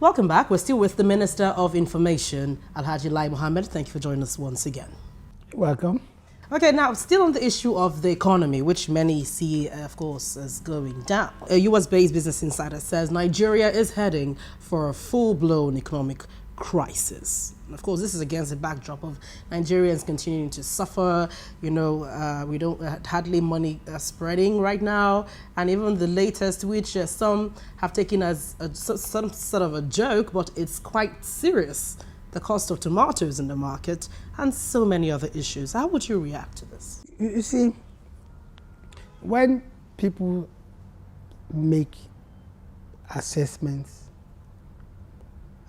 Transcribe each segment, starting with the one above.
Welcome back. We're still with the Minister of Information, Alhaji Lai Mohammed. Thank you for joining us once again. Welcome. Okay, now still on the issue of the economy, which many see, of course, as going down. A US-based Business Insider says Nigeria is heading for a full-blown economic crisis. And of course, this is against the backdrop of Nigerians continuing to suffer. We don't hardly money spreading right now, and even the latest, which some have taken as some sort of a joke, but it's quite serious. The cost of tomatoes in the market, and so many other issues. How would you react to this? You see, when people make assessments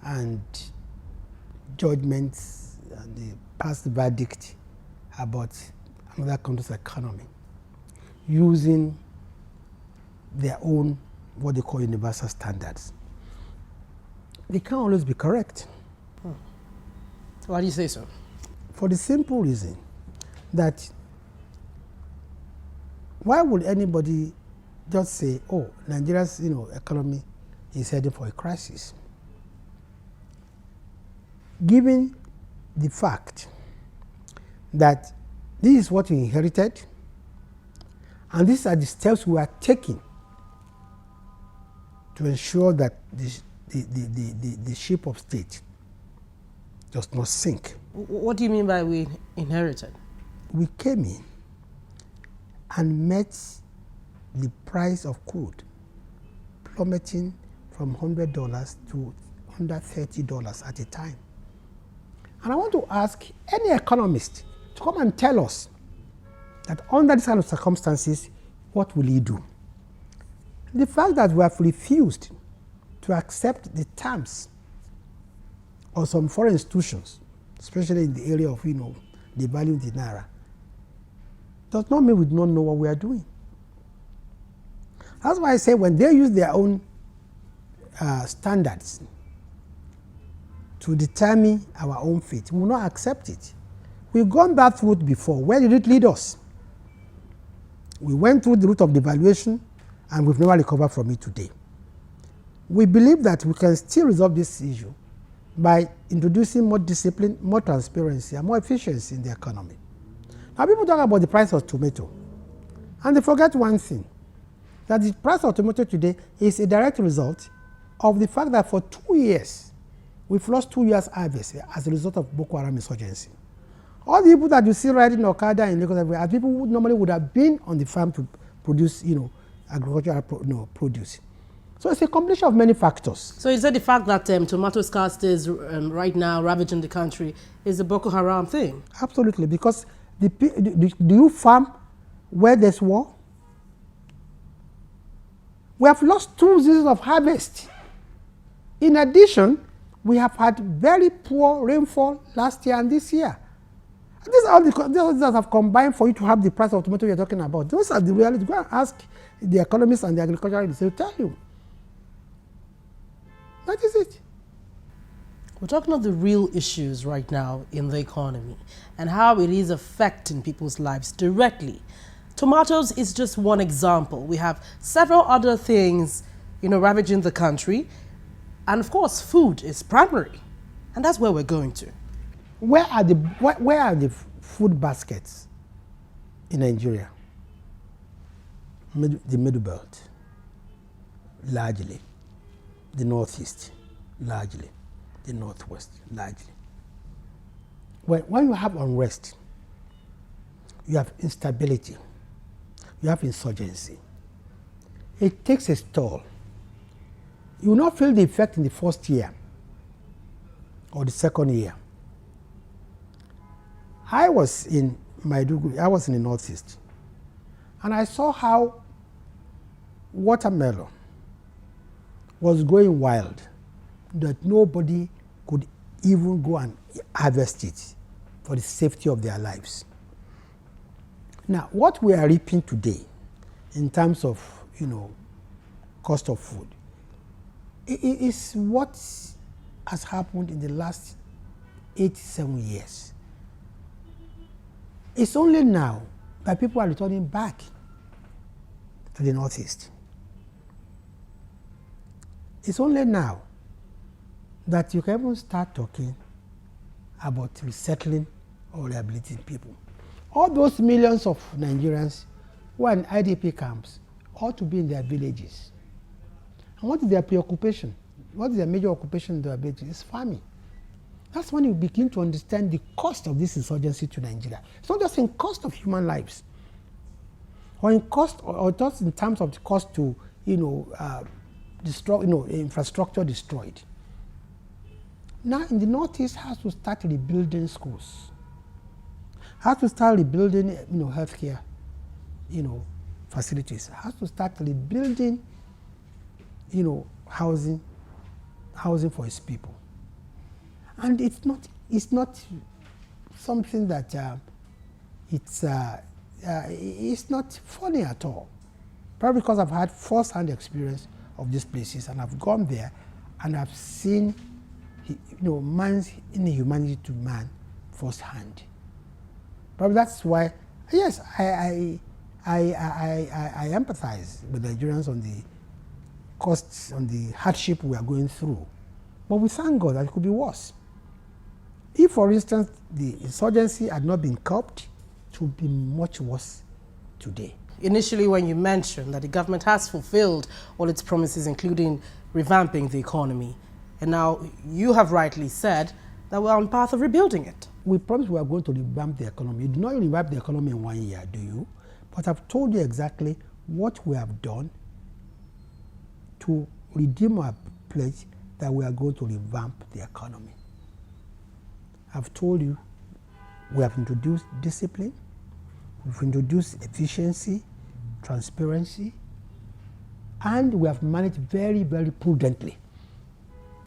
and judgments and they pass the verdict about another country's economy using their own, what they call universal standards, they can't always be correct. Why do you say so? For the simple reason that why would anybody just say, oh, Nigeria's economy is heading for a crisis? Given the fact that this is what we inherited, and these are the steps we are taking to ensure that the ship of state does not sink. What do you mean by we inherited? We came in and met the price of crude plummeting from $100 to under $30 at a time. And I want to ask any economist to come and tell us that under these kind of circumstances, what will he do? The fact that we have refused to accept the terms of some foreign institutions, especially in the area of, the value of the naira, does not mean we do not know what we are doing. That's why I say when they use their own standards to determine our own fate, we will not accept it. We've gone that route before. Where did it lead us? We went through the route of devaluation, and we've never recovered from it today. We believe that we can still resolve this issue by introducing more discipline, more transparency, and more efficiency in the economy. Now, people talk about the price of tomato, and they forget one thing, that the price of tomato today is a direct result of the fact that for 2 years, we've lost 2 years' harvest as a result of Boko Haram insurgency. All the people that you see riding Okada in Lagos are people who normally would have been on the farm to produce, agricultural produce. So it's a combination of many factors. So is it the fact that tomato scarcity is right now ravaging the country is a Boko Haram thing? Absolutely, because do you farm where there's war? We have lost 2 seasons of harvest. In addition, we have had very poor rainfall last year and this year. These are all these that have combined for you to have the price of tomato you're talking about. Those are the realities. Go and ask the economists and the agriculturalists, they'll tell you. That is it. We're talking about the real issues right now in the economy and how it is affecting people's lives directly. Tomatoes is just one example. We have several other things, ravaging the country. And of course, food is primary. And that's where we're going to. Where are the food baskets in Nigeria? The Middle Belt, largely. The Northeast, largely. The Northwest, largely. When you have unrest, you have instability, you have insurgency. It takes a toll. You will not feel the effect in the first year or the second year. I was in Maiduguri, I was in the Northeast, and I saw how watermelon was going wild, that nobody could even go and harvest it for the safety of their lives. Now, what we are reaping today in terms of, cost of food, it is what has happened in the last 87 years. It's only now that people are returning back to the Northeast. It's only now that you can even start talking about resettling or rehabilitating people. All those millions of Nigerians who are in IDP camps ought to be in their villages. And what is their preoccupation? What is their major occupation in their villages? It's farming. That's when you begin to understand the cost of this insurgency to Nigeria. It's not just in cost of human lives, or in cost, or just in terms of the cost to, destroy, infrastructure destroyed. Now, in the Northeast, has to start rebuilding schools. Has to start rebuilding, healthcare, facilities. Has to start rebuilding, housing for its people. And it's not something that it's not funny at all. Probably because I've had first-hand experience of these places, and I've gone there and I've seen, man's inhumanity to man firsthand. Probably that's why, yes, I empathize with Nigerians on the costs, on the hardship we are going through. But we thank God that it could be worse. If, for instance, the insurgency had not been curbed, it would be much worse today. Initially, when you mentioned that the government has fulfilled all its promises, including revamping the economy, and now you have rightly said that we're on the path of rebuilding it. We promised we are going to revamp the economy. You do not revamp the economy in 1 year, do you? But I've told you exactly what we have done to redeem our pledge that we are going to revamp the economy. I've told you we have introduced discipline, we've introduced efficiency, transparency, and we have managed very, very prudently.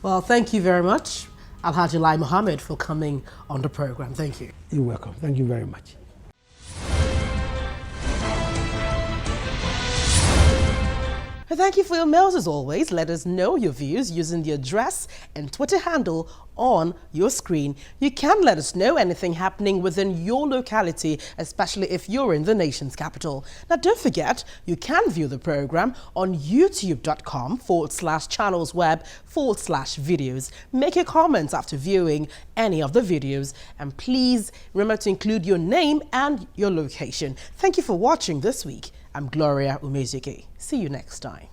Well, thank you very much, Alhaji Lai Mohammed, for coming on the program. Thank you. You're welcome. Thank you very much. Thank you for your mails as always. Let us know your views using the address and Twitter handle on your screen. You can let us know anything happening within your locality, especially if you're in the nation's capital. Now, don't forget, you can view the program on youtube.com/channelsweb/videos. Make your comments after viewing any of the videos, and please remember to include your name and your location. Thank you for watching this week. I'm Gloria Umezike. See you next time.